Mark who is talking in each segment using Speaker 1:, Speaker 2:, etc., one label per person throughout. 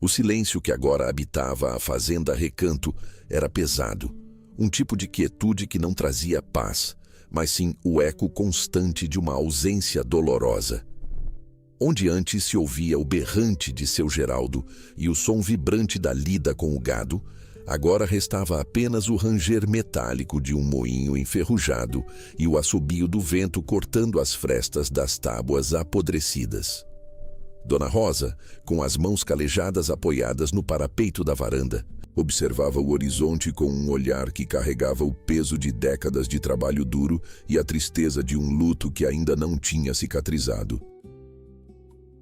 Speaker 1: O silêncio que agora habitava a fazenda Recanto era pesado, um tipo de quietude que não trazia paz, mas sim o eco constante de uma ausência dolorosa. Onde antes se ouvia o berrante de seu Geraldo e o som vibrante da lida com o gado, agora restava apenas o ranger metálico de um moinho enferrujado e o assobio do vento cortando as frestas das tábuas apodrecidas. Dona Rosa, com as mãos calejadas apoiadas no parapeito da varanda, observava o horizonte com um olhar que carregava o peso de décadas de trabalho duro e a tristeza de um luto que ainda não tinha cicatrizado.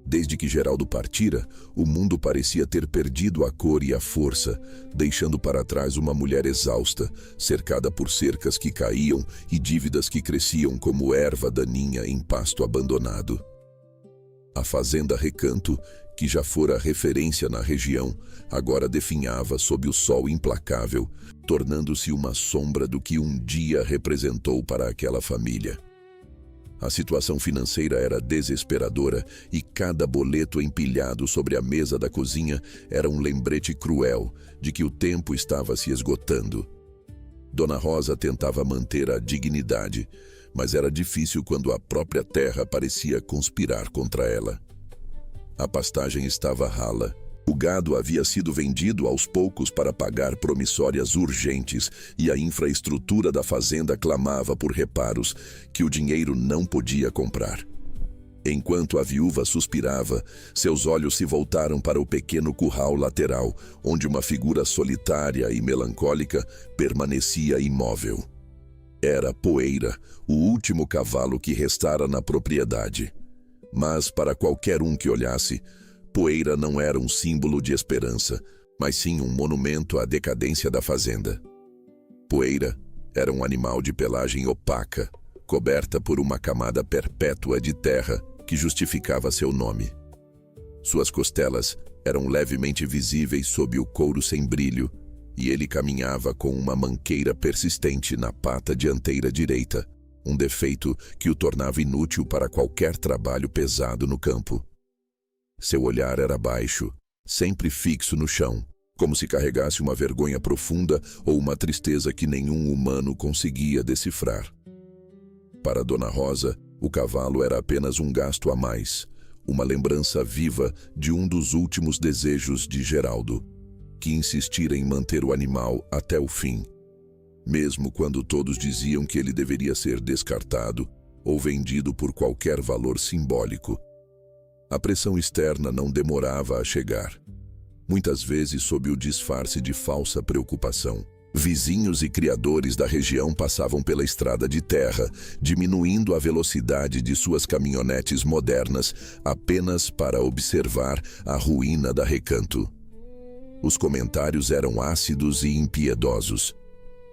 Speaker 1: Desde que Geraldo partira, o mundo parecia ter perdido a cor e a força, deixando para trás uma mulher exausta, cercada por cercas que caíam e dívidas que cresciam como erva daninha em pasto abandonado. A fazenda Recanto, que já fora referência na região, agora definhava sob o sol implacável, tornando-se uma sombra do que um dia representou para aquela família. A situação financeira era desesperadora e cada boleto empilhado sobre a mesa da cozinha era um lembrete cruel de que o tempo estava se esgotando. Dona Rosa tentava manter a dignidade, mas era difícil quando a própria terra parecia conspirar contra ela. A pastagem estava rala. O gado havia sido vendido aos poucos para pagar promissórias urgentes e a infraestrutura da fazenda clamava por reparos que o dinheiro não podia comprar. Enquanto a viúva suspirava, seus olhos se voltaram para o pequeno curral lateral, onde uma figura solitária e melancólica permanecia imóvel. Era Poeira, o último cavalo que restara na propriedade. Mas para qualquer um que olhasse, Poeira não era um símbolo de esperança, mas sim um monumento à decadência da fazenda. Poeira era um animal de pelagem opaca, coberta por uma camada perpétua de terra que justificava seu nome. Suas costelas eram levemente visíveis sob o couro sem brilho, e ele caminhava com uma manqueira persistente na pata dianteira direita, um defeito que o tornava inútil para qualquer trabalho pesado no campo. Seu olhar era baixo, sempre fixo no chão, como se carregasse uma vergonha profunda ou uma tristeza que nenhum humano conseguia decifrar. Para Dona Rosa, o cavalo era apenas um gasto a mais, uma lembrança viva de um dos últimos desejos de Geraldo, que insistira em manter o animal até o fim, mesmo quando todos diziam que ele deveria ser descartado ou vendido por qualquer valor simbólico. A pressão externa não demorava a chegar, muitas vezes sob o disfarce de falsa preocupação. Vizinhos e criadores da região passavam pela estrada de terra, diminuindo a velocidade de suas caminhonetes modernas apenas para observar a ruína da Recanto. Os comentários eram ácidos e impiedosos.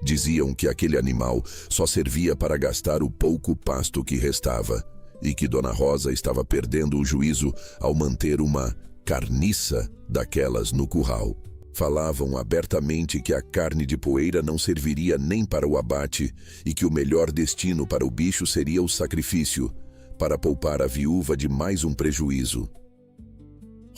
Speaker 1: Diziam que aquele animal só servia para gastar o pouco pasto que restava, e que Dona Rosa estava perdendo o juízo ao manter uma carniça daquelas no curral. Falavam abertamente que a carne de Poeira não serviria nem para o abate e que o melhor destino para o bicho seria o sacrifício, para poupar a viúva de mais um prejuízo.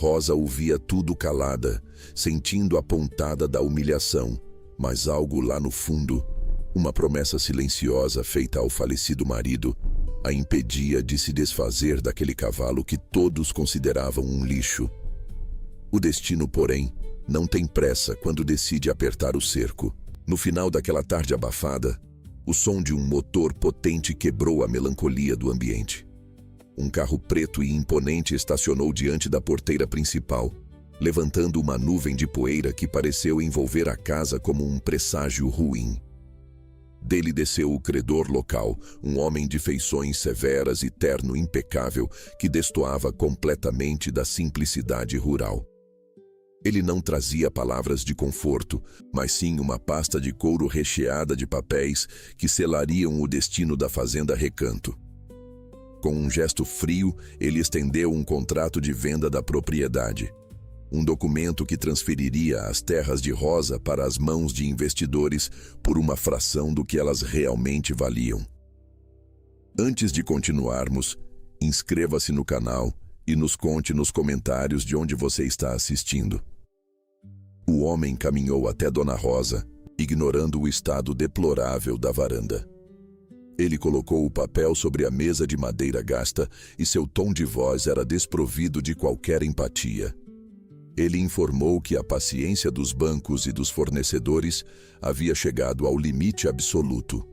Speaker 1: Rosa ouvia tudo calada, sentindo a pontada da humilhação, mas algo lá no fundo, uma promessa silenciosa feita ao falecido marido, a impedia de se desfazer daquele cavalo que todos consideravam um lixo. O destino, porém, não tem pressa quando decide apertar o cerco. No final daquela tarde abafada, o som de um motor potente quebrou a melancolia do ambiente. Um carro preto e imponente estacionou diante da porteira principal, levantando uma nuvem de poeira que pareceu envolver a casa como um presságio ruim. Dele desceu o credor local, um homem de feições severas e terno impecável que destoava completamente da simplicidade rural. Ele não trazia palavras de conforto, mas sim uma pasta de couro recheada de papéis que selariam o destino da fazenda Recanto. Com um gesto frio, ele estendeu um contrato de venda da propriedade. Um documento que transferiria as terras de Rosa para as mãos de investidores por uma fração do que elas realmente valiam. Antes de continuarmos, inscreva-se no canal e nos conte nos comentários de onde você está assistindo. homem caminhou até Dona Rosa, ignorando o estado deplorável da varanda. Ele colocou o papel sobre a mesa de madeira gasta e seu tom de voz era desprovido de qualquer empatia. Ele informou que a paciência dos bancos e dos fornecedores havia chegado ao limite absoluto.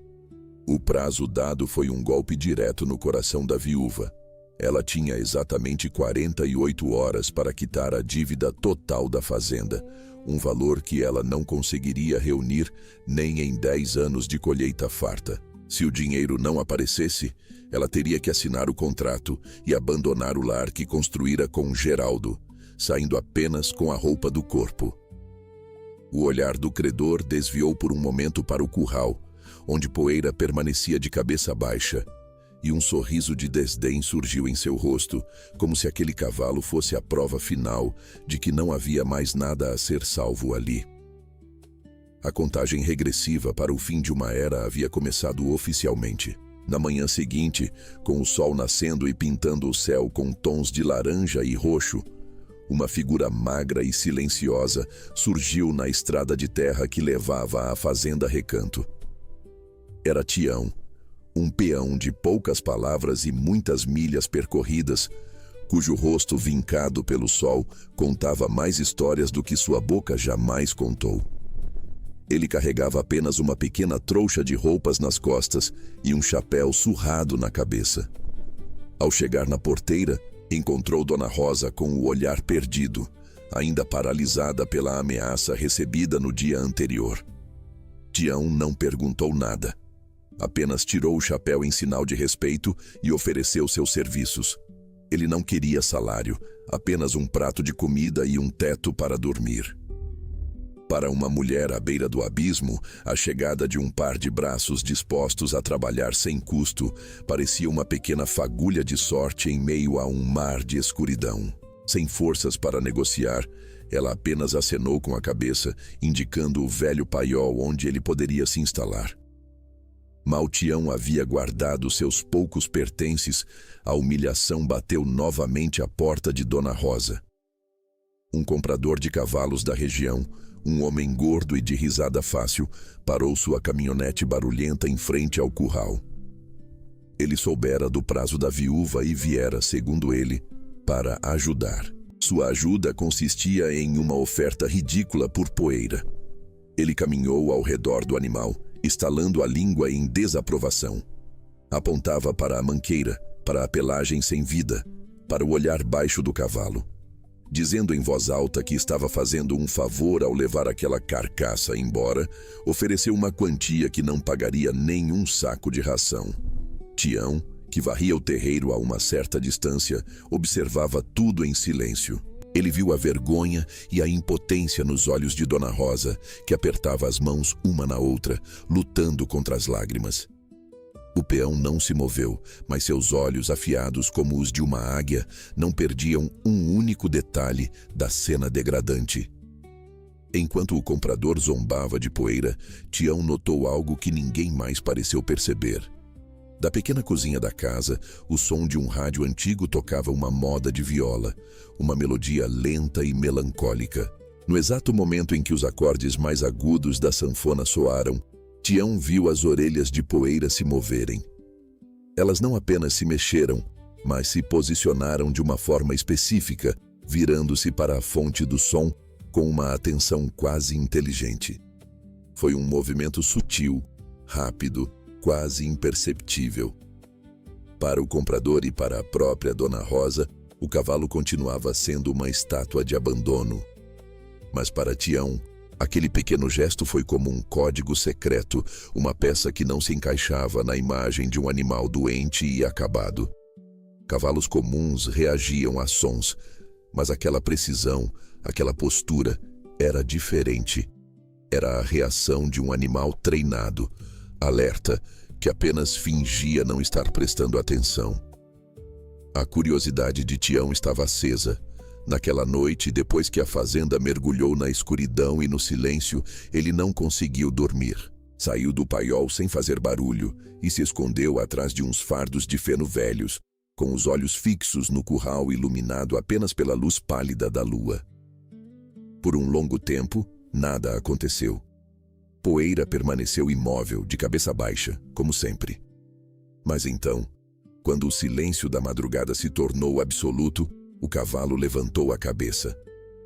Speaker 1: O prazo dado foi um golpe direto no coração da viúva. Ela tinha exatamente 48 horas para quitar a dívida total da fazenda, um valor que ela não conseguiria reunir nem em 10 anos de colheita farta. Se o dinheiro não aparecesse, ela teria que assinar o contrato e abandonar o lar que construíra com Geraldo, saindo apenas com a roupa do corpo. O olhar do credor desviou por um momento para o curral, onde Poeira permanecia de cabeça baixa, e um sorriso de desdém surgiu em seu rosto, como se aquele cavalo fosse a prova final de que não havia mais nada a ser salvo ali. A contagem regressiva para o fim de uma era havia começado oficialmente. Na manhã seguinte, com o sol nascendo e pintando o céu com tons de laranja e roxo, uma figura magra e silenciosa surgiu na estrada de terra que levava à fazenda Recanto. Era Tião, um peão de poucas palavras e muitas milhas percorridas, cujo rosto vincado pelo sol contava mais histórias do que sua boca jamais contou. Ele carregava apenas uma pequena trouxa de roupas nas costas e um chapéu surrado na cabeça. Ao chegar na porteira, encontrou Dona Rosa com o olhar perdido, ainda paralisada pela ameaça recebida no dia anterior. Tião não perguntou nada. Apenas tirou o chapéu em sinal de respeito e ofereceu seus serviços. Ele não queria salário, apenas um prato de comida e um teto para dormir. Para uma mulher à beira do abismo, a chegada de um par de braços dispostos a trabalhar sem custo parecia uma pequena fagulha de sorte em meio a um mar de escuridão. Sem forças para negociar, ela apenas acenou com a cabeça, indicando o velho paiol onde ele poderia se instalar. Mal Tião havia guardado seus poucos pertences, a humilhação bateu novamente à porta de Dona Rosa. Um comprador de cavalos da região, um homem gordo e de risada fácil, parou sua caminhonete barulhenta em frente ao curral. Ele soubera do prazo da viúva e viera, segundo ele, para ajudar. Sua ajuda consistia em uma oferta ridícula por Poeira. Ele caminhou ao redor do animal, estalando a língua em desaprovação. Apontava para a manqueira, para a pelagem sem vida, para o olhar baixo do cavalo. Dizendo em voz alta que estava fazendo um favor ao levar aquela carcaça embora, ofereceu uma quantia que não pagaria nem um saco de ração. Tião, que varria o terreiro a uma certa distância, observava tudo em silêncio. Ele viu a vergonha e a impotência nos olhos de Dona Rosa, que apertava as mãos uma na outra, lutando contra as lágrimas. O peão não se moveu, mas seus olhos, afiados como os de uma águia, não perdiam um único detalhe da cena degradante. Enquanto o comprador zombava de Poeira, Tião notou algo que ninguém mais pareceu perceber. Da pequena cozinha da casa, o som de um rádio antigo tocava uma moda de viola, uma melodia lenta e melancólica. No exato momento em que os acordes mais agudos da sanfona soaram, Tião viu as orelhas de Poeira se moverem. Elas não apenas se mexeram, mas se posicionaram de uma forma específica, virando-se para a fonte do som com uma atenção quase inteligente. Foi um movimento sutil, rápido, quase imperceptível. Para o comprador e para a própria Dona Rosa, o cavalo continuava sendo uma estátua de abandono. Mas para Tião, aquele pequeno gesto foi como um código secreto, uma peça que não se encaixava na imagem de um animal doente e acabado. Cavalos comuns reagiam a sons, mas aquela precisão, aquela postura, era diferente. Era a reação de um animal treinado, alerta, que apenas fingia não estar prestando atenção. A curiosidade de Tião estava acesa. Naquela noite, depois que a fazenda mergulhou na escuridão e no silêncio, ele não conseguiu dormir. Saiu do paiol sem fazer barulho e se escondeu atrás de uns fardos de feno velhos, com os olhos fixos no curral iluminado apenas pela luz pálida da lua. Por um longo tempo, Nada aconteceu. Poeira permaneceu imóvel, de cabeça baixa, como sempre. Mas então, quando o silêncio da madrugada se tornou absoluto, o cavalo levantou a cabeça.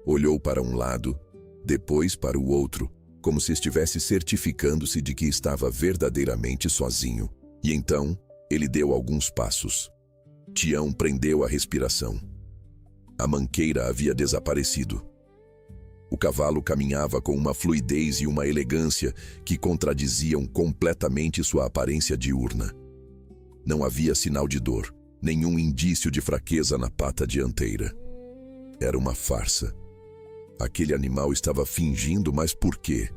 Speaker 1: Olhou para um lado, depois para o outro, como se estivesse certificando-se de que estava verdadeiramente sozinho. E então, ele deu alguns passos. Tião prendeu a respiração. A manqueira havia desaparecido. O cavalo caminhava com uma fluidez e uma elegância que contradiziam completamente sua aparência diurna. Não havia sinal de dor, nenhum indício de fraqueza na pata dianteira. Era uma farsa. Aquele animal estava fingindo, mas por quê?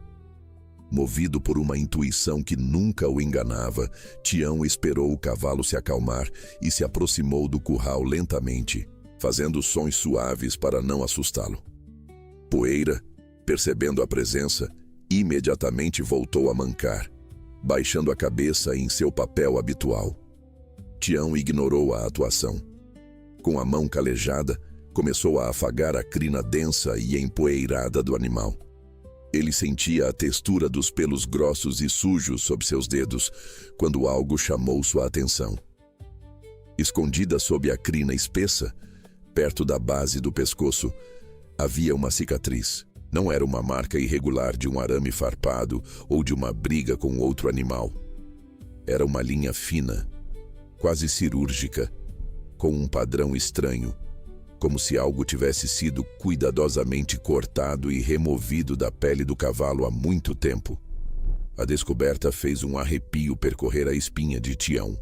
Speaker 1: Movido por uma intuição que nunca o enganava, Tião esperou o cavalo se acalmar e se aproximou do curral lentamente, fazendo sons suaves para não assustá-lo. Poeira, percebendo a presença, imediatamente voltou a mancar, baixando a cabeça em seu papel habitual. Tião ignorou a atuação. Com a mão calejada, começou a afagar a crina densa e empoeirada do animal. Ele sentia a textura dos pelos grossos e sujos sob seus dedos, quando algo chamou sua atenção. Escondida sob a crina espessa, perto da base do pescoço, havia uma cicatriz. Não era uma marca irregular de um arame farpado ou de uma briga com outro animal. Era uma linha fina, quase cirúrgica, com um padrão estranho, como se algo tivesse sido cuidadosamente cortado e removido da pele do cavalo há muito tempo. A descoberta fez um arrepio percorrer a espinha de Tião.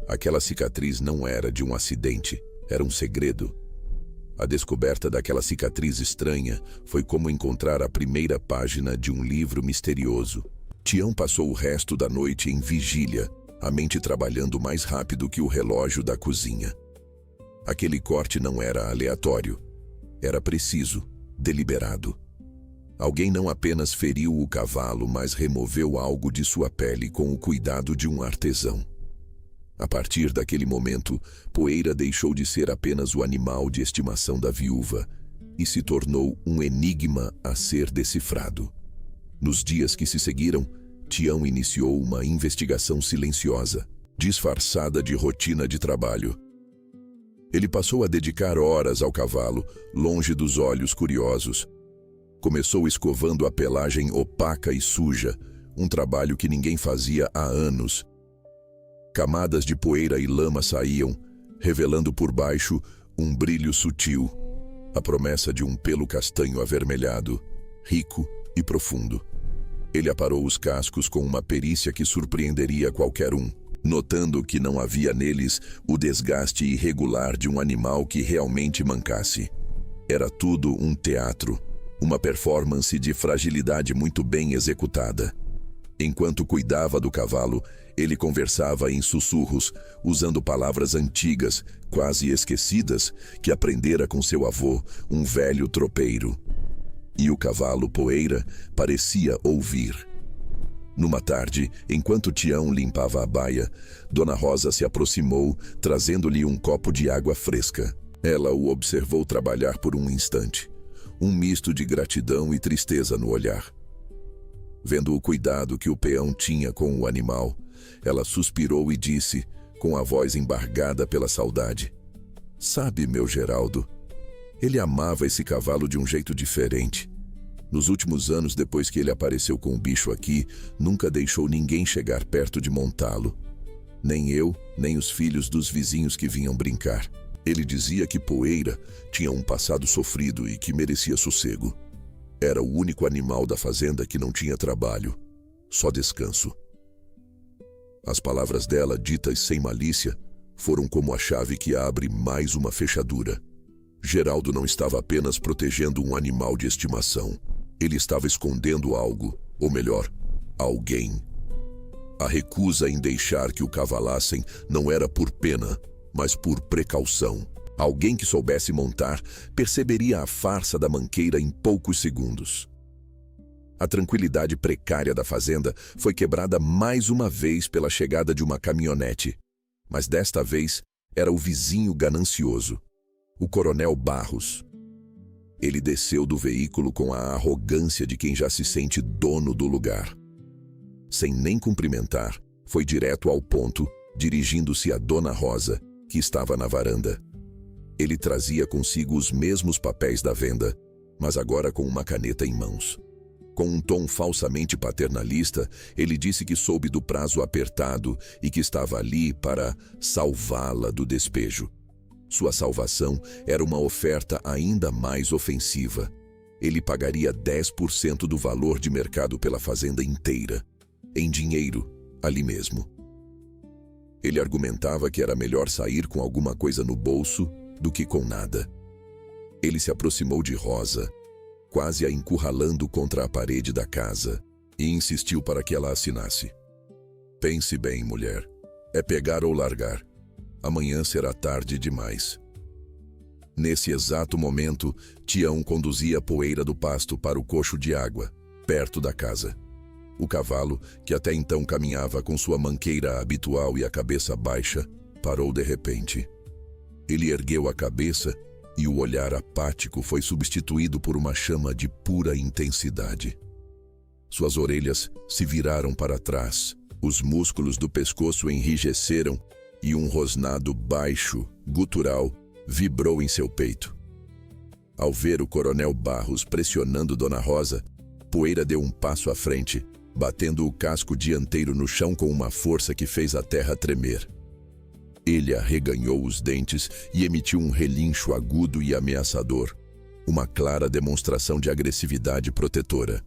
Speaker 1: Aquela cicatriz não era de um acidente, era um segredo. A descoberta daquela cicatriz estranha foi como encontrar a primeira página de um livro misterioso. Tião passou o resto da noite em vigília, a mente trabalhando mais rápido que o relógio da cozinha. Aquele corte não era aleatório. Era preciso, deliberado. Alguém não apenas feriu o cavalo, mas removeu algo de sua pele com o cuidado de um artesão. A partir daquele momento, Poeira deixou de ser apenas o animal de estimação da viúva e se tornou um enigma a ser decifrado. Nos dias que se seguiram, Tião iniciou uma investigação silenciosa, disfarçada de rotina de trabalho. Ele passou a dedicar horas ao cavalo, longe dos olhos curiosos. Começou escovando a pelagem opaca e suja, um trabalho que ninguém fazia há anos. Camadas de poeira e lama saíam, revelando por baixo um brilho sutil, a promessa de um pelo castanho avermelhado, rico e profundo. Ele aparou os cascos com uma perícia que surpreenderia qualquer um, notando que não havia neles o desgaste irregular de um animal que realmente mancasse. Era tudo um teatro, uma performance de fragilidade muito bem executada. Enquanto cuidava do cavalo, ele conversava em sussurros, usando palavras antigas, quase esquecidas, que aprendera com seu avô, um velho tropeiro. E o cavalo Poeira parecia ouvir. Numa tarde, enquanto Tião limpava a baia, Dona Rosa se aproximou, trazendo-lhe um copo de água fresca. Ela o observou trabalhar por um instante, um misto de gratidão e tristeza no olhar. Vendo o cuidado que o peão tinha com o animal, ela suspirou e disse, com a voz embargada pela saudade: "Sabe, meu Geraldo, ele amava esse cavalo de um jeito diferente. Nos últimos anos, depois que ele apareceu com o bicho aqui, nunca deixou ninguém chegar perto de montá-lo. Nem eu, nem os filhos dos vizinhos que vinham brincar. Ele dizia que Poeira tinha um passado sofrido e que merecia sossego. Era o único animal da fazenda que não tinha trabalho, só descanso." As palavras dela, ditas sem malícia, foram como a chave que abre mais uma fechadura. Geraldo não estava apenas protegendo um animal de estimação. Ele estava escondendo algo, ou melhor, alguém. A recusa em deixar que o cavalassem não era por pena, mas por precaução. Alguém que soubesse montar perceberia a farsa da manqueira em poucos segundos. A tranquilidade precária da fazenda foi quebrada mais uma vez pela chegada de uma caminhonete. Mas desta vez era o vizinho ganancioso, o Coronel Barros. Ele desceu do veículo com a arrogância de quem já se sente dono do lugar. Sem nem cumprimentar, foi direto ao ponto, dirigindo-se a Dona Rosa, que estava na varanda. Ele trazia consigo os mesmos papéis da venda, mas agora com uma caneta em mãos. Com um tom falsamente paternalista, ele disse que soube do prazo apertado e que estava ali para salvá-la do despejo. Sua salvação era uma oferta ainda mais ofensiva. Ele pagaria 10% do valor de mercado pela fazenda inteira, em dinheiro, ali mesmo. Ele argumentava que era melhor sair com alguma coisa no bolso do que com nada. Ele se aproximou de Rosa, quase a encurralando contra a parede da casa, e insistiu para que ela assinasse. Pense bem, mulher. É pegar ou largar. Amanhã será tarde demais. Nesse exato momento, Tião conduzia a poeira do pasto para o coxo de água, perto da casa. O cavalo, que até então caminhava com sua manqueira habitual e a cabeça baixa, parou de repente. Ele ergueu a cabeça e o olhar apático foi substituído por uma chama de pura intensidade. Suas orelhas se viraram para trás, os músculos do pescoço enrijeceram e um rosnado baixo, gutural, vibrou em seu peito. Ao ver o Coronel Barros pressionando Dona Rosa, Poeira deu um passo à frente, batendo o casco dianteiro no chão com uma força que fez a terra tremer. Ele arreganhou os dentes e emitiu um relincho agudo e ameaçador, uma clara demonstração de agressividade protetora.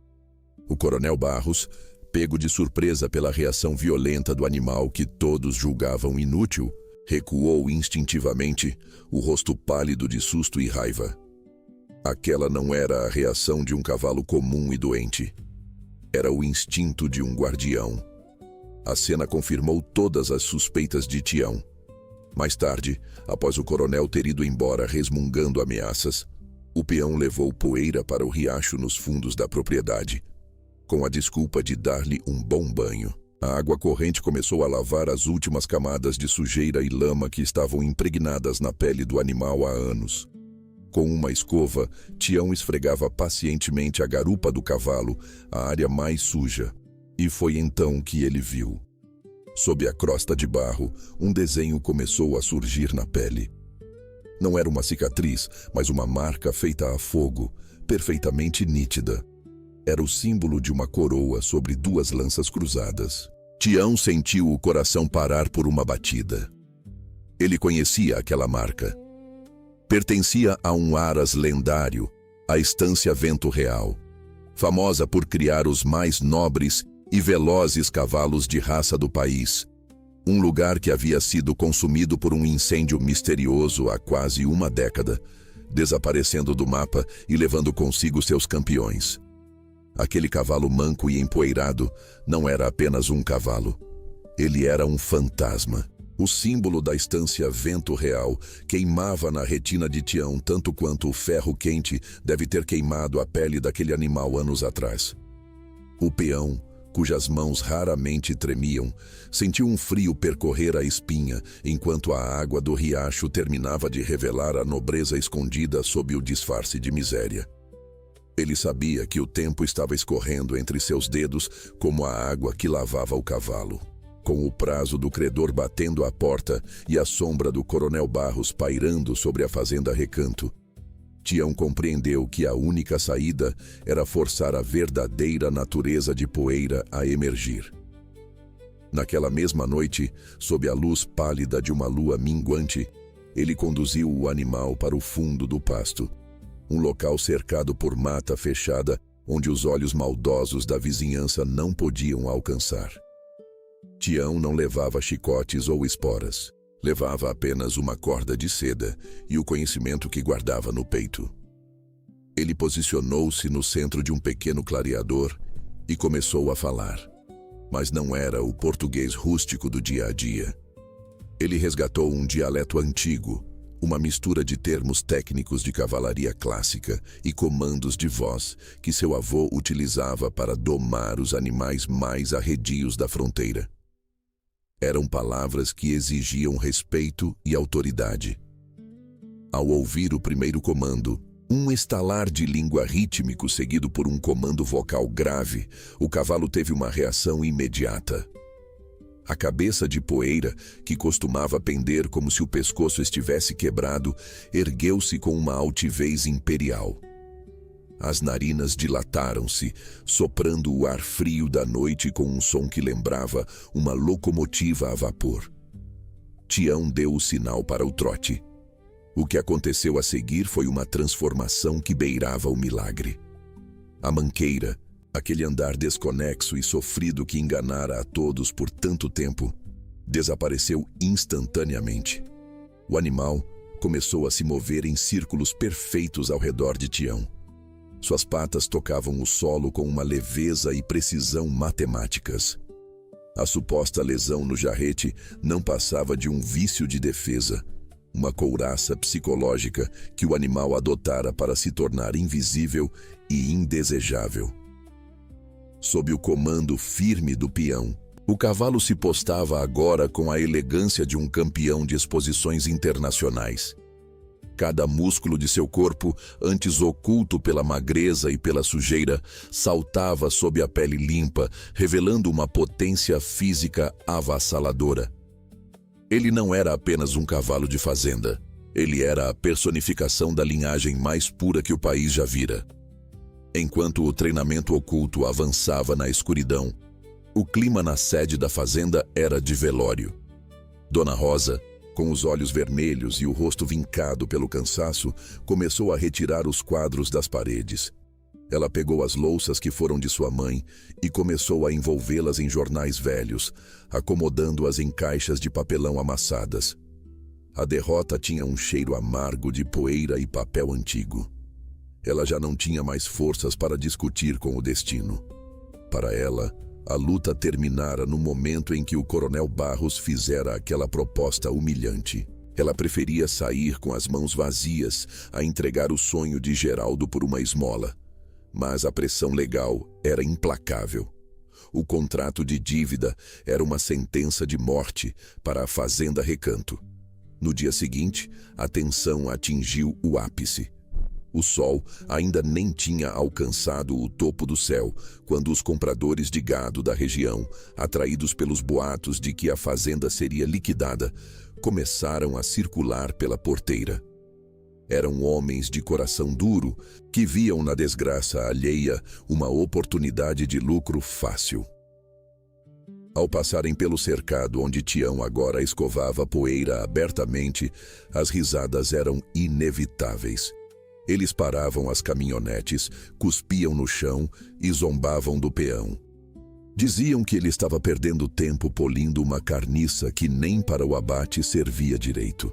Speaker 1: O Coronel Barros, pego de surpresa pela reação violenta do animal que todos julgavam inútil, recuou instintivamente, o rosto pálido de susto e raiva. Aquela não era a reação de um cavalo comum e doente. Era o instinto de um guardião. A cena confirmou todas as suspeitas de Tião. Mais tarde, após o coronel ter ido embora resmungando ameaças, o peão levou Poeira para o riacho nos fundos da propriedade, com a desculpa de dar-lhe um bom banho. A água corrente começou a lavar as últimas camadas de sujeira e lama que estavam impregnadas na pele do animal há anos. Com uma escova, Tião esfregava pacientemente a garupa do cavalo, a área mais suja, e foi então que ele viu. Sob a crosta de barro, um desenho começou a surgir na pele. Não era uma cicatriz, mas uma marca feita a fogo, perfeitamente nítida. Era o símbolo de uma coroa sobre duas lanças cruzadas. Tião sentiu o coração parar por uma batida. Ele conhecia aquela marca. Pertencia a um aras lendário, a Estância Vento Real, famosa por criar os mais nobres e velozes cavalos de raça do país. Um lugar que havia sido consumido por um incêndio misterioso há quase uma década, desaparecendo do mapa e levando consigo seus campeões. Aquele cavalo manco e empoeirado não era apenas um cavalo. Ele era um fantasma. O símbolo da Estância Vento Real queimava na retina de Tião tanto quanto o ferro quente deve ter queimado a pele daquele animal anos atrás. O peão, cujas mãos raramente tremiam, sentiu um frio percorrer a espinha enquanto a água do riacho terminava de revelar a nobreza escondida sob o disfarce de miséria. Ele sabia que o tempo estava escorrendo entre seus dedos como a água que lavava o cavalo. Com o prazo do credor batendo à porta e a sombra do Coronel Barros pairando sobre a fazenda Recanto, Tião compreendeu que a única saída era forçar a verdadeira natureza de Poeira a emergir. Naquela mesma noite, sob a luz pálida de uma lua minguante, ele conduziu o animal para o fundo do pasto, um local cercado por mata fechada onde os olhos maldosos da vizinhança não podiam alcançar. Tião não levava chicotes ou esporas. Levava apenas uma corda de seda e o conhecimento que guardava no peito. Ele posicionou-se no centro de um pequeno clareador e começou a falar. Mas não era o português rústico do dia a dia. Ele resgatou um dialeto antigo, uma mistura de termos técnicos de cavalaria clássica e comandos de voz que seu avô utilizava para domar os animais mais arredios da fronteira. Eram palavras que exigiam respeito e autoridade. Ao ouvir o primeiro comando, Um estalar de língua rítmico seguido por um comando vocal grave, o cavalo teve uma reação imediata. A cabeça de poeira, que costumava pender como se o pescoço estivesse quebrado, ergueu-se com uma altivez imperial. As narinas dilataram-se, soprando o ar frio da noite com um som que lembrava uma locomotiva a vapor. Tião deu o sinal para o trote. O que aconteceu a seguir foi uma transformação que beirava o milagre. A manqueira, aquele andar desconexo e sofrido que enganara a todos por tanto tempo, desapareceu instantaneamente. O animal começou a se mover em círculos perfeitos ao redor de Tião. Suas patas tocavam o solo com uma leveza e precisão matemáticas. A suposta lesão no jarrete não passava de um vício de defesa, uma couraça psicológica que o animal adotara para se tornar invisível e indesejável. Sob o comando firme do peão, o cavalo se postava agora com a elegância de um campeão de exposições internacionais. Cada músculo de seu corpo, antes oculto pela magreza e pela sujeira, saltava sob a pele limpa, revelando uma potência física avassaladora. Ele não era apenas um cavalo de fazenda. Ele era a personificação da linhagem mais pura que o país já vira. Enquanto o treinamento oculto avançava na escuridão, o clima na sede da fazenda era de velório. Dona Rosa, com os olhos vermelhos e o rosto vincado pelo cansaço, começou a retirar os quadros das paredes. Ela pegou as louças que foram de sua mãe e começou a envolvê-las em jornais velhos, acomodando-as em caixas de papelão amassadas. A derrota tinha um cheiro amargo de poeira e papel antigo. Ela já não tinha mais forças para discutir com o destino. Para ela, a luta terminara no momento em que o coronel Barros fizera aquela proposta humilhante. Ela preferia sair com as mãos vazias a entregar o sonho de Geraldo por uma esmola. Mas a pressão legal era implacável. O contrato de dívida era uma sentença de morte para a Fazenda Recanto. No dia seguinte, a tensão atingiu o ápice. O sol ainda nem tinha alcançado o topo do céu quando os compradores de gado da região, atraídos pelos boatos de que a fazenda seria liquidada, começaram a circular pela porteira. Eram homens de coração duro que viam na desgraça alheia uma oportunidade de lucro fácil. Ao passarem pelo cercado onde Tião agora escovava poeira abertamente, as risadas eram inevitáveis. Eles paravam as caminhonetes, cuspiam no chão e zombavam do peão. Diziam que ele estava perdendo tempo polindo uma carniça que nem para o abate servia direito.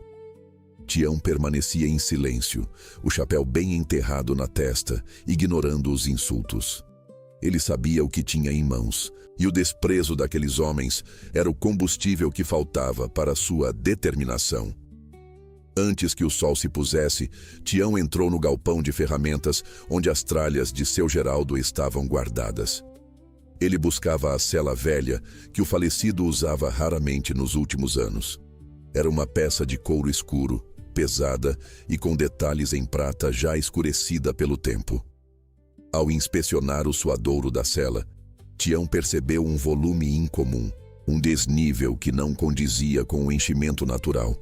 Speaker 1: Tião permanecia em silêncio, o chapéu bem enterrado na testa, ignorando os insultos. Ele sabia o que tinha em mãos, e o desprezo daqueles homens era o combustível que faltava para sua determinação. Antes que o sol se pusesse, Tião entrou no galpão de ferramentas onde as tralhas de seu Geraldo estavam guardadas. Ele buscava a sela velha que o falecido usava raramente nos últimos anos. Era uma peça de couro escuro, pesada e com detalhes em prata já escurecida pelo tempo. Ao inspecionar o suadouro da sela, Tião percebeu um volume incomum, um desnível que não condizia com o enchimento natural.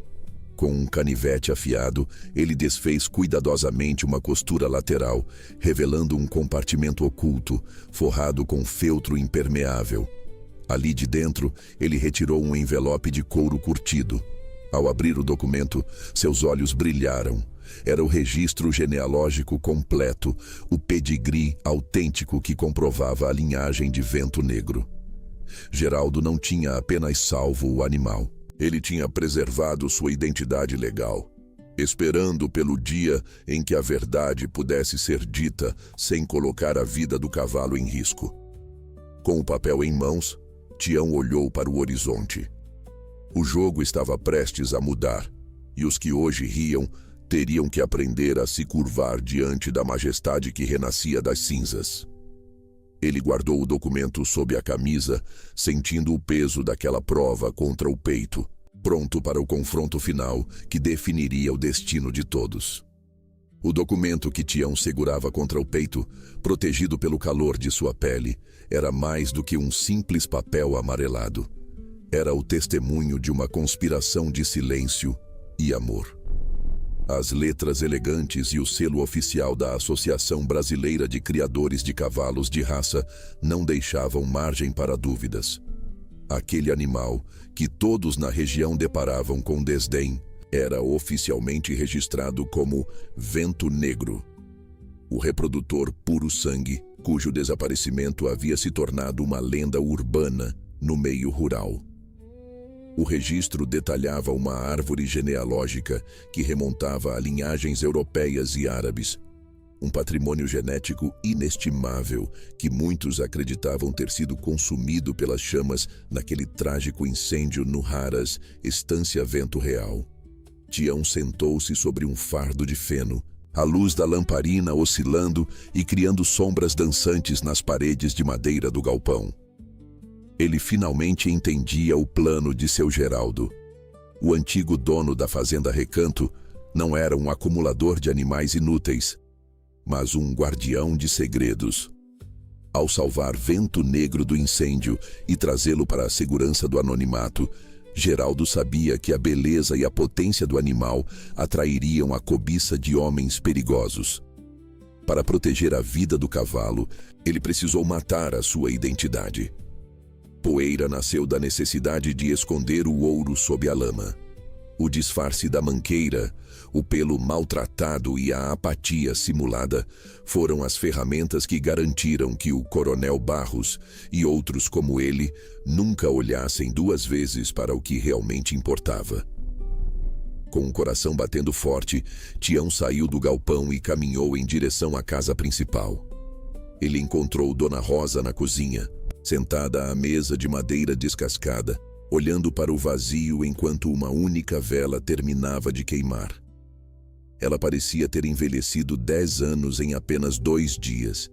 Speaker 1: Com um canivete afiado, ele desfez cuidadosamente uma costura lateral, revelando um compartimento oculto, forrado com feltro impermeável. Ali de dentro, ele retirou um envelope de couro curtido. Ao abrir o documento, seus olhos brilharam. Era o registro genealógico completo, o pedigree autêntico que comprovava a linhagem de Vento Negro. Geraldo não tinha apenas salvo o animal. Ele tinha preservado sua identidade legal, esperando pelo dia em que a verdade pudesse ser dita sem colocar a vida do cavalo em risco. Com o papel em mãos, Tião olhou para o horizonte. O jogo estava prestes a mudar, e os que hoje riam teriam que aprender a se curvar diante da majestade que renascia das cinzas. Ele guardou o documento sob a camisa, sentindo o peso daquela prova contra o peito, pronto para o confronto final que definiria o destino de todos. O documento que Tião segurava contra o peito, protegido pelo calor de sua pele, era mais do que um simples papel amarelado. Era o testemunho de uma conspiração de silêncio e amor. As letras elegantes e o selo oficial da Associação Brasileira de Criadores de Cavalos de Raça não deixavam margem para dúvidas. Aquele animal, que todos na região deparavam com desdém, era oficialmente registrado como Vento Negro, o reprodutor puro sangue, cujo desaparecimento havia se tornado uma lenda urbana no meio rural. O registro detalhava uma árvore genealógica que remontava a linhagens europeias e árabes, um patrimônio genético inestimável que muitos acreditavam ter sido consumido pelas chamas naquele trágico incêndio no Haras, Estância Vento Real. Tião sentou-se sobre um fardo de feno, a luz da lamparina oscilando e criando sombras dançantes nas paredes de madeira do galpão. Ele finalmente entendia o plano de seu Geraldo. O antigo dono da fazenda Recanto não era um acumulador de animais inúteis, mas um guardião de segredos. Ao salvar Vento Negro do incêndio e trazê-lo para a segurança do anonimato, Geraldo sabia que a beleza e a potência do animal atrairiam a cobiça de homens perigosos. Para proteger a vida do cavalo, ele precisou matar a sua identidade. Poeira nasceu da necessidade de esconder o ouro sob a lama. O disfarce da manqueira, o pelo maltratado e a apatia simulada foram as ferramentas que garantiram que o Coronel Barros e outros como ele nunca olhassem duas vezes para o que realmente importava. Com o coração batendo forte, Tião saiu do galpão e caminhou em direção à casa principal. Ele encontrou Dona Rosa na cozinha, sentada à mesa de madeira descascada, olhando para o vazio enquanto uma única vela terminava de queimar. Ela parecia ter envelhecido 10 anos em apenas 2 dias.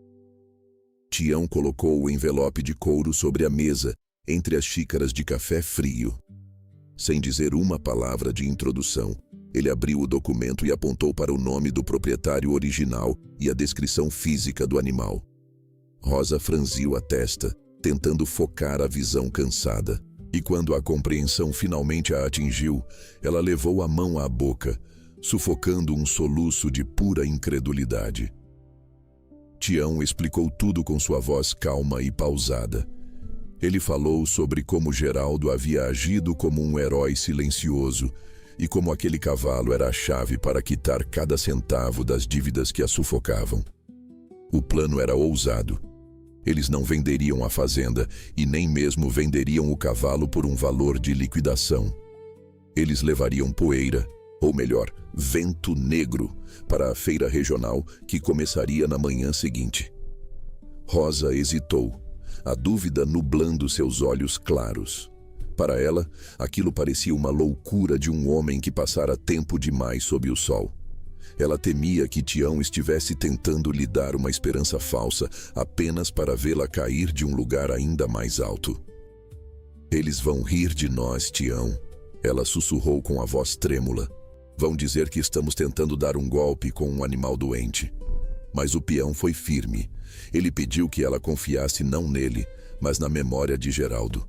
Speaker 1: Tião colocou o envelope de couro sobre a mesa, entre as xícaras de café frio. Sem dizer uma palavra de introdução, ele abriu o documento e apontou para o nome do proprietário original e a descrição física do animal. Rosa franziu a testa, tentando focar a visão cansada. E quando a compreensão finalmente a atingiu, ela levou a mão à boca, sufocando um soluço de pura incredulidade. Tião explicou tudo com sua voz calma e pausada. Ele falou sobre como Geraldo havia agido como um herói silencioso e como aquele cavalo era a chave para quitar cada centavo das dívidas que a sufocavam. O plano era ousado. Eles não venderiam a fazenda e nem mesmo venderiam o cavalo por um valor de liquidação. Eles levariam Poeira, ou melhor, Vento Negro, para a feira regional que começaria na manhã seguinte. Rosa hesitou, a dúvida nublando seus olhos claros. Para ela, aquilo parecia uma loucura de um homem que passara tempo demais sob o sol. Ela temia que Tião estivesse tentando lhe dar uma esperança falsa apenas para vê-la cair de um lugar ainda mais alto. Eles vão rir de nós, Tião, ela sussurrou com a voz trêmula. Vão dizer que estamos tentando dar um golpe com um animal doente. Mas o peão foi firme. Ele pediu que ela confiasse não nele, mas na memória de Geraldo.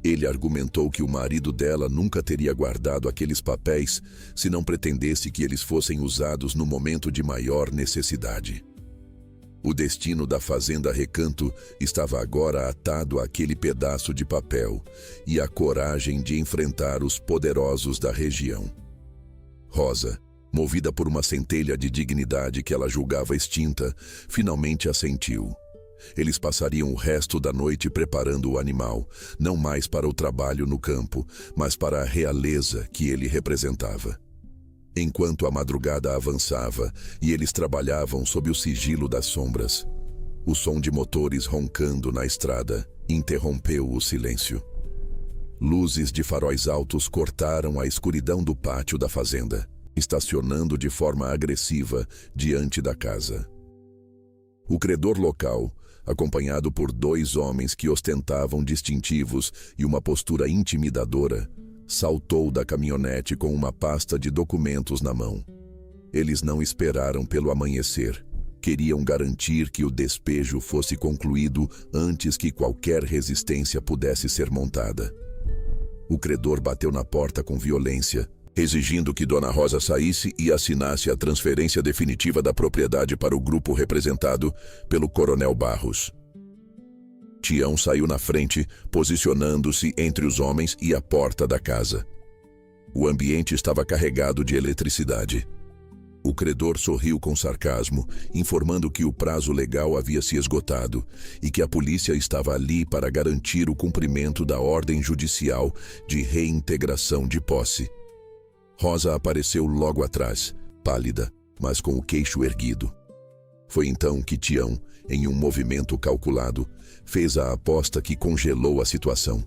Speaker 1: Ele argumentou que o marido dela nunca teria guardado aqueles papéis se não pretendesse que eles fossem usados no momento de maior necessidade. O destino da fazenda Recanto estava agora atado àquele pedaço de papel e à coragem de enfrentar os poderosos da região. Rosa, movida por uma centelha de dignidade que ela julgava extinta, finalmente assentiu. Eles passariam o resto da noite preparando o animal, não mais para o trabalho no campo, mas para a realeza que ele representava. Enquanto a madrugada avançava e eles trabalhavam sob o sigilo das sombras, o som de motores roncando na estrada interrompeu o silêncio. Luzes de faróis altos cortaram a escuridão do pátio da fazenda, estacionando de forma agressiva diante da casa. O credor local, acompanhado por 2 homens que ostentavam distintivos e uma postura intimidadora, saltou da caminhonete com uma pasta de documentos na mão. Eles não esperaram pelo amanhecer. Queriam garantir que o despejo fosse concluído antes que qualquer resistência pudesse ser montada. O credor bateu na porta com violência, exigindo que Dona Rosa saísse e assinasse a transferência definitiva da propriedade para o grupo representado pelo Coronel Barros. Tião saiu na frente, posicionando-se entre os homens e a porta da casa. O ambiente estava carregado de eletricidade. O credor sorriu com sarcasmo, informando que o prazo legal havia se esgotado e que a polícia estava ali para garantir o cumprimento da ordem judicial de reintegração de posse. Rosa apareceu logo atrás, pálida, mas com o queixo erguido. Foi então que Tião, em um movimento calculado, fez a aposta que congelou a situação.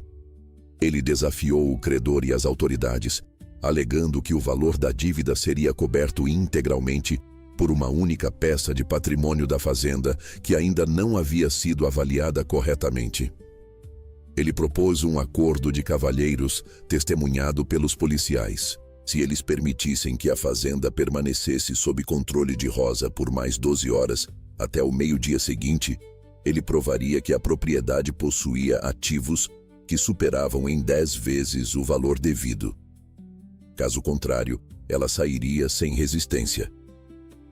Speaker 1: Ele desafiou o credor e as autoridades, alegando que o valor da dívida seria coberto integralmente por uma única peça de patrimônio da fazenda que ainda não havia sido avaliada corretamente. Ele propôs um acordo de cavalheiros testemunhado pelos policiais. Se eles permitissem que a fazenda permanecesse sob controle de Rosa por mais 12 horas, até o meio-dia seguinte, ele provaria que a propriedade possuía ativos que superavam em 10 vezes o valor devido. Caso contrário, ela sairia sem resistência.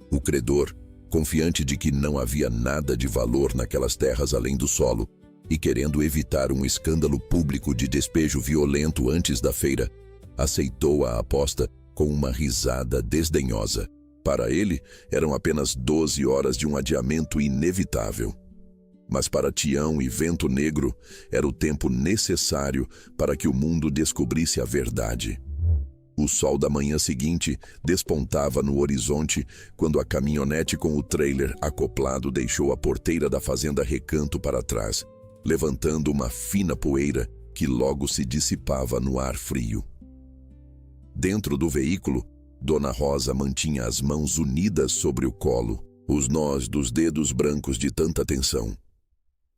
Speaker 1: O credor, confiante de que não havia nada de valor naquelas terras além do solo, e querendo evitar um escândalo público de despejo violento antes da feira, aceitou a aposta com uma risada desdenhosa. Para ele, eram apenas 12 horas de um adiamento inevitável. Mas para Tião e Vento Negro, era o tempo necessário para que o mundo descobrisse a verdade. O sol da manhã seguinte despontava no horizonte quando a caminhonete com o trailer acoplado deixou a porteira da fazenda Recanto para trás, levantando uma fina poeira que logo se dissipava no ar frio. Dentro do veículo, Dona Rosa mantinha as mãos unidas sobre o colo, os nós dos dedos brancos de tanta tensão.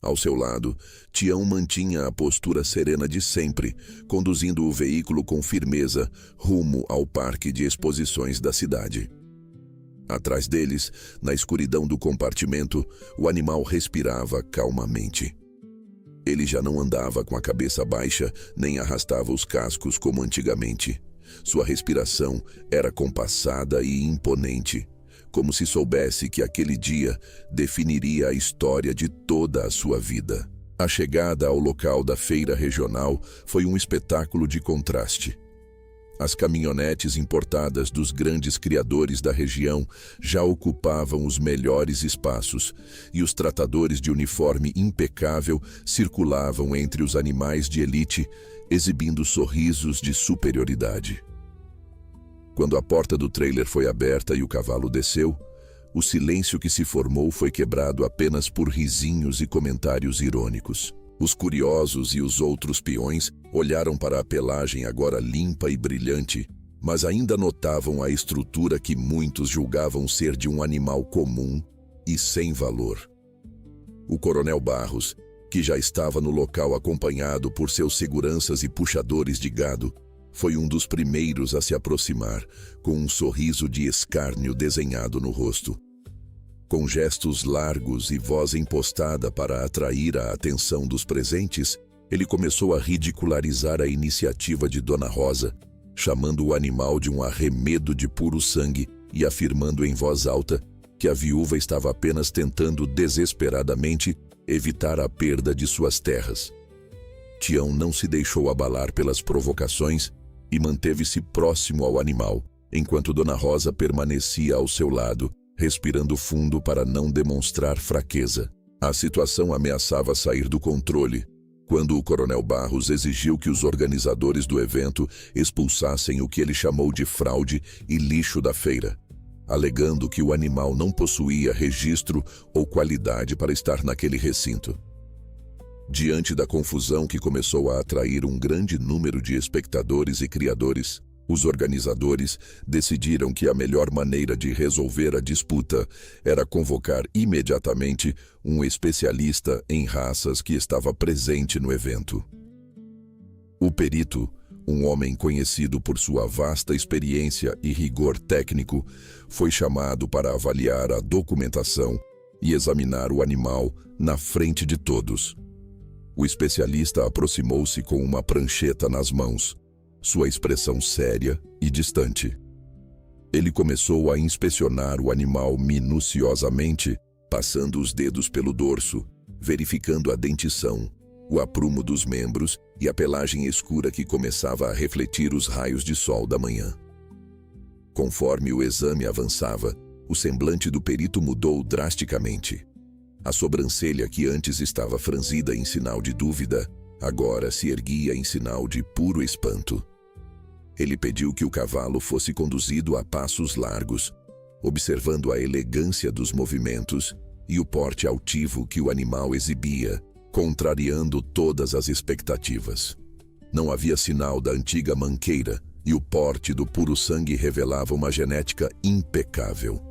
Speaker 1: Ao seu lado, Tião mantinha a postura serena de sempre, conduzindo o veículo com firmeza rumo ao parque de exposições da cidade. Atrás deles, na escuridão do compartimento, o animal respirava calmamente. Ele já não andava com a cabeça baixa, nem arrastava os cascos como antigamente. Sua respiração era compassada e imponente, como se soubesse que aquele dia definiria a história de toda a sua vida. A chegada ao local da feira regional foi um espetáculo de contraste. As caminhonetes importadas dos grandes criadores da região já ocupavam os melhores espaços e os tratadores de uniforme impecável circulavam entre os animais de elite, exibindo sorrisos de superioridade. Quando a porta do trailer foi aberta e o cavalo desceu, o silêncio que se formou foi quebrado apenas por risinhos e comentários irônicos. Os curiosos e os outros peões olharam para a pelagem agora limpa e brilhante, mas ainda notavam a estrutura que muitos julgavam ser de um animal comum e sem valor. O Coronel Barros, que já estava no local acompanhado por seus seguranças e puxadores de gado, foi um dos primeiros a se aproximar, com um sorriso de escárnio desenhado no rosto. Com gestos largos e voz impostada para atrair a atenção dos presentes, ele começou a ridicularizar a iniciativa de Dona Rosa, chamando o animal de um arremedo de puro sangue e afirmando em voz alta que a viúva estava apenas tentando desesperadamente evitar a perda de suas terras. Tião não se deixou abalar pelas provocações e manteve-se próximo ao animal, enquanto Dona Rosa permanecia ao seu lado, respirando fundo para não demonstrar fraqueza. A situação ameaçava sair do controle, quando o Coronel Barros exigiu que os organizadores do evento expulsassem o que ele chamou de fraude e lixo da feira, alegando que o animal não possuía registro ou qualidade para estar naquele recinto. Diante da confusão que começou a atrair um grande número de espectadores e criadores, os organizadores decidiram que a melhor maneira de resolver a disputa era convocar imediatamente um especialista em raças que estava presente no evento. O perito, Um homem conhecido por sua vasta experiência e rigor técnico foi chamado para avaliar a documentação e examinar o animal na frente de todos. O especialista aproximou-se com uma prancheta nas mãos, sua expressão séria e distante. Ele começou a inspecionar o animal minuciosamente, passando os dedos pelo dorso, verificando a dentição, o aprumo dos membros e a pelagem escura que começava a refletir os raios de sol da manhã. Conforme o exame avançava, o semblante do perito mudou drasticamente. A sobrancelha, que antes estava franzida em sinal de dúvida, agora se erguia em sinal de puro espanto. Ele pediu que o cavalo fosse conduzido a passos largos, observando a elegância dos movimentos e o porte altivo que o animal exibia, contrariando todas as expectativas. Não havia sinal da antiga manqueira e o porte do puro sangue revelava uma genética impecável.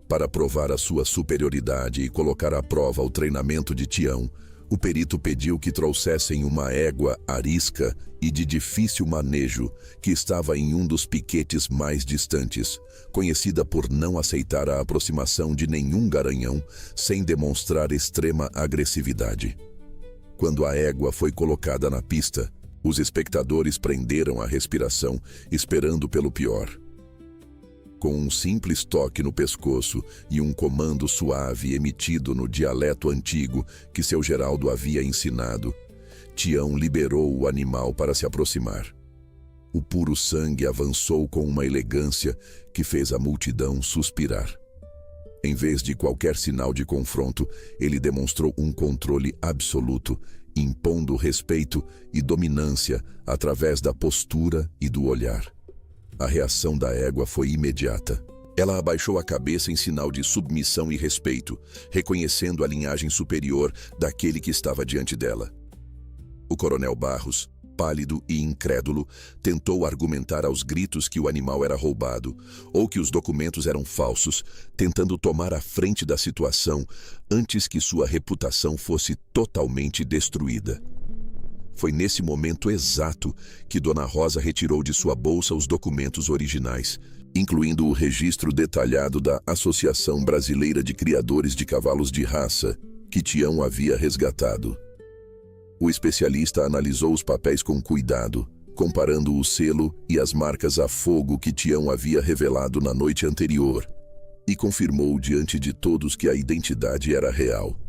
Speaker 1: Para provar a sua superioridade e colocar à prova o treinamento de Tião, o perito pediu que trouxessem uma égua arisca e de difícil manejo que estava em um dos piquetes mais distantes, conhecida por não aceitar a aproximação de nenhum garanhão sem demonstrar extrema agressividade. Quando a égua foi colocada na pista, os espectadores prenderam a respiração, esperando pelo pior. Com um simples toque no pescoço e um comando suave emitido no dialeto antigo que seu Geraldo havia ensinado, Tião liberou o animal para se aproximar. O puro sangue avançou com uma elegância que fez a multidão suspirar. Em vez de qualquer sinal de confronto, ele demonstrou um controle absoluto, impondo respeito e dominância através da postura e do olhar. A reação da égua foi imediata. Ela abaixou a cabeça em sinal de submissão e respeito, reconhecendo a linhagem superior daquele que estava diante dela. O coronel Barros, pálido e incrédulo, tentou argumentar aos gritos que o animal era roubado ou que os documentos eram falsos, tentando tomar a frente da situação antes que sua reputação fosse totalmente destruída. Foi nesse momento exato que Dona Rosa retirou de sua bolsa os documentos originais, incluindo o registro detalhado da Associação Brasileira de Criadores de Cavalos de Raça, que Tião havia resgatado. O especialista analisou os papéis com cuidado, comparando o selo e as marcas a fogo que Tião havia revelado na noite anterior, e confirmou diante de todos que a identidade era real.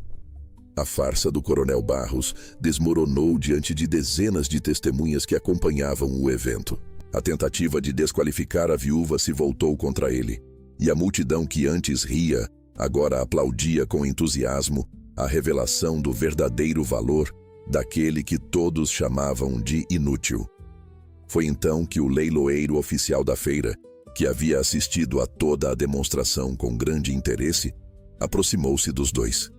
Speaker 1: A farsa do coronel Barros desmoronou diante de dezenas de testemunhas que acompanhavam o evento. A tentativa de desqualificar a viúva se voltou contra ele, e a multidão que antes ria, agora aplaudia com entusiasmo a revelação do verdadeiro valor daquele que todos chamavam de inútil. Foi então que o leiloeiro oficial da feira, que havia assistido a toda a demonstração com grande interesse, aproximou-se dos dois.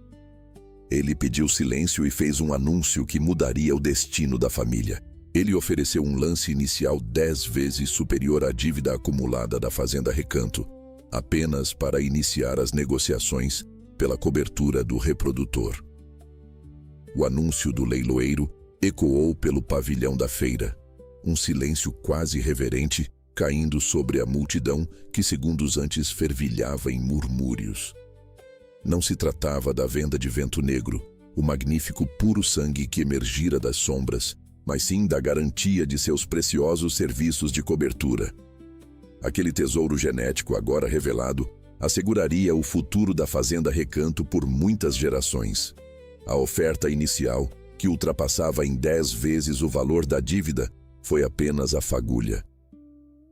Speaker 1: Ele pediu silêncio e fez um anúncio que mudaria o destino da família. Ele ofereceu um lance inicial 10 vezes superior à dívida acumulada da Fazenda Recanto, apenas para iniciar as negociações pela cobertura do reprodutor. O anúncio do leiloeiro ecoou pelo pavilhão da feira, um silêncio quase reverente caindo sobre a multidão que segundos antes fervilhava em murmúrios. Não se tratava da venda de Vento Negro, o magnífico puro sangue que emergira das sombras, mas sim da garantia de seus preciosos serviços de cobertura. Aquele tesouro genético agora revelado asseguraria o futuro da Fazenda Recanto por muitas gerações. A oferta inicial, que ultrapassava em 10 vezes o valor da dívida, foi apenas a fagulha.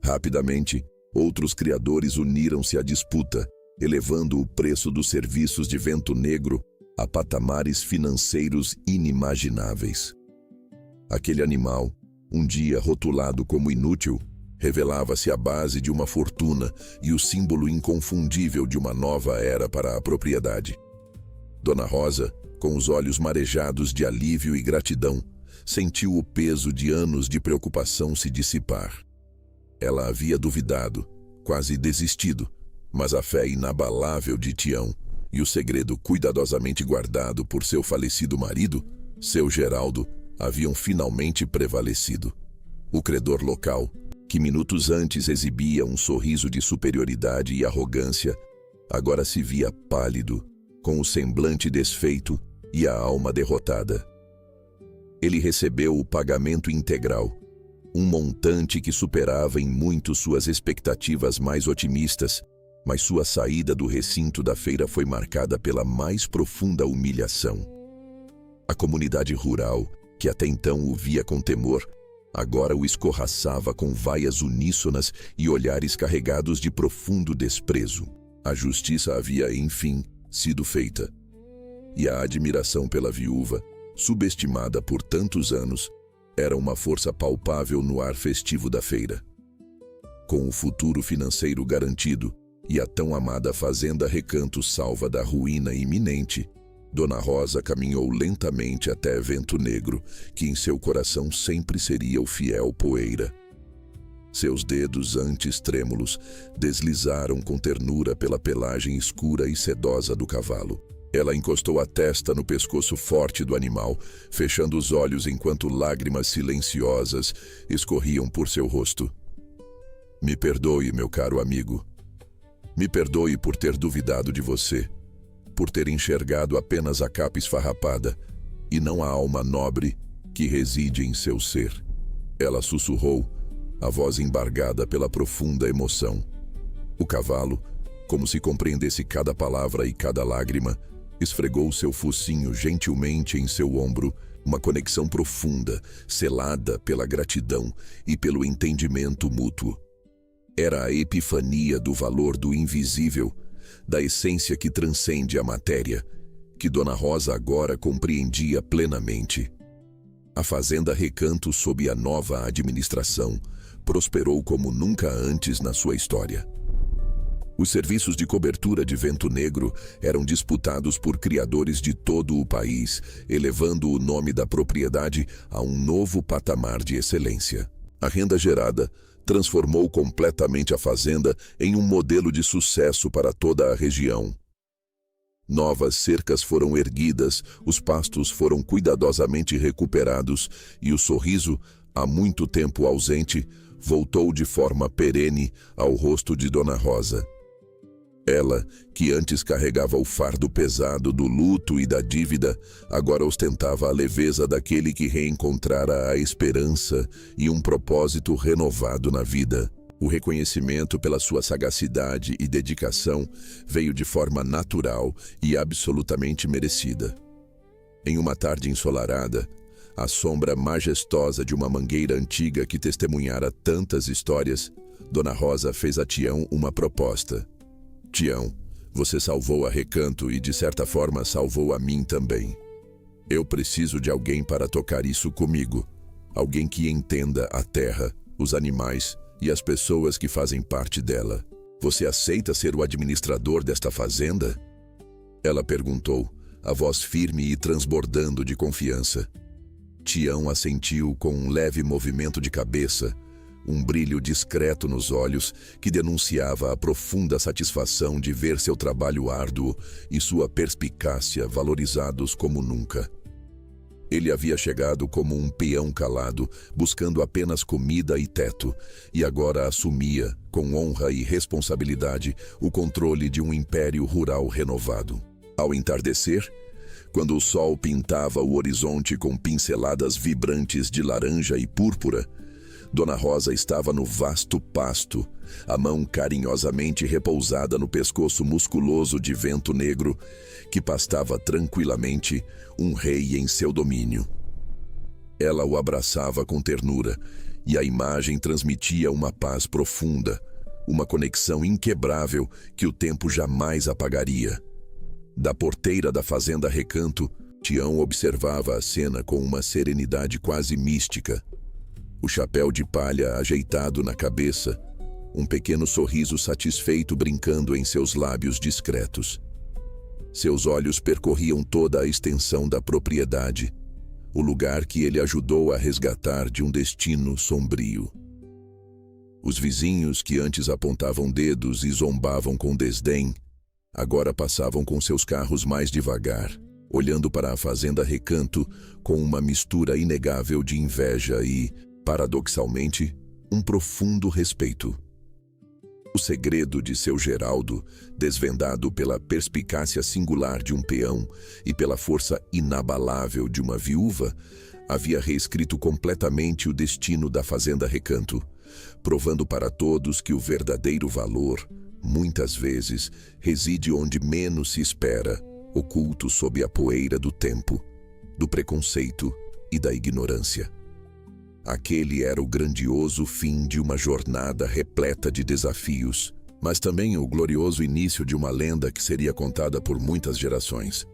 Speaker 1: Rapidamente, outros criadores uniram-se à disputa, elevando o preço dos serviços de Vento Negro a patamares financeiros inimagináveis. Aquele animal, um dia rotulado como inútil, revelava-se a base de uma fortuna e o símbolo inconfundível de uma nova era para a propriedade. Dona Rosa, com os olhos marejados de alívio e gratidão, sentiu o peso de anos de preocupação se dissipar. Ela havia duvidado, quase desistido, mas a fé inabalável de Tião e o segredo cuidadosamente guardado por seu falecido marido, seu Geraldo, haviam finalmente prevalecido. O credor local, que minutos antes exibia um sorriso de superioridade e arrogância, agora se via pálido, com o semblante desfeito e a alma derrotada. Ele recebeu o pagamento integral, um montante que superava em muito suas expectativas mais otimistas, mas sua saída do recinto da feira foi marcada pela mais profunda humilhação. A comunidade rural, que até então o via com temor, agora o escorraçava com vaias uníssonas e olhares carregados de profundo desprezo. A justiça havia, enfim, sido feita. E a admiração pela viúva, subestimada por tantos anos, era uma força palpável no ar festivo da feira. Com o futuro financeiro garantido e a tão amada fazenda Recanto salva da ruína iminente, Dona Rosa caminhou lentamente até Vento Negro, que em seu coração sempre seria o fiel Poeira. Seus dedos, antes trêmulos, deslizaram com ternura pela pelagem escura e sedosa do cavalo. Ela encostou a testa no pescoço forte do animal, fechando os olhos enquanto lágrimas silenciosas escorriam por seu rosto. Me perdoe, meu caro amigo. Me perdoe por ter duvidado de você, por ter enxergado apenas a capa esfarrapada e não a alma nobre que reside em seu ser. Ela sussurrou, a voz embargada pela profunda emoção. O cavalo, como se compreendesse cada palavra e cada lágrima, esfregou seu focinho gentilmente em seu ombro, uma conexão profunda, selada pela gratidão e pelo entendimento mútuo. Era a epifania do valor do invisível, da essência que transcende a matéria, que Dona Rosa agora compreendia plenamente. A fazenda Recanto, sob a nova administração, prosperou como nunca antes na sua história. Os serviços de cobertura de Vento Negro eram disputados por criadores de todo o país, elevando o nome da propriedade a um novo patamar de excelência. A renda gerada transformou completamente a fazenda em um modelo de sucesso para toda a região. Novas cercas foram erguidas, os pastos foram cuidadosamente recuperados e o sorriso, há muito tempo ausente, voltou de forma perene ao rosto de Dona Rosa. Ela, que antes carregava o fardo pesado do luto e da dívida, agora ostentava a leveza daquele que reencontrara a esperança e um propósito renovado na vida. O reconhecimento pela sua sagacidade e dedicação veio de forma natural e absolutamente merecida. Em uma tarde ensolarada, à sombra majestosa de uma mangueira antiga que testemunhara tantas histórias, Dona Rosa fez a Tião uma proposta. Tião, você salvou a Recanto e de certa forma salvou a mim também. Eu preciso de alguém para tocar isso comigo. Alguém que entenda a terra, os animais e as pessoas que fazem parte dela. Você aceita ser o administrador desta fazenda? Ela perguntou, a voz firme e transbordando de confiança. Tião assentiu com um leve movimento de cabeça, um brilho discreto nos olhos que denunciava a profunda satisfação de ver seu trabalho árduo e sua perspicácia valorizados como nunca. Ele havia chegado como um peão calado, buscando apenas comida e teto, e agora assumia, com honra e responsabilidade, o controle de um império rural renovado. Ao entardecer, quando o sol pintava o horizonte com pinceladas vibrantes de laranja e púrpura, Dona Rosa estava no vasto pasto, a mão carinhosamente repousada no pescoço musculoso de Vento Negro, que pastava tranquilamente, um rei em seu domínio. Ela o abraçava com ternura, e a imagem transmitia uma paz profunda, uma conexão inquebrável que o tempo jamais apagaria. Da porteira da fazenda Recanto, Tião observava a cena com uma serenidade quase mística. O chapéu de palha ajeitado na cabeça, um pequeno sorriso satisfeito brincando em seus lábios discretos. Seus olhos percorriam toda a extensão da propriedade, o lugar que ele ajudou a resgatar de um destino sombrio. Os vizinhos que antes apontavam dedos e zombavam com desdém, agora passavam com seus carros mais devagar, olhando para a fazenda Recanto com uma mistura inegável de inveja e paradoxalmente, um profundo respeito. O segredo de seu Geraldo, desvendado pela perspicácia singular de um peão e pela força inabalável de uma viúva, havia reescrito completamente o destino da Fazenda Recanto, provando para todos que o verdadeiro valor, muitas vezes, reside onde menos se espera, oculto sob a poeira do tempo, do preconceito e da ignorância. Aquele era o grandioso fim de uma jornada repleta de desafios, mas também o glorioso início de uma lenda que seria contada por muitas gerações.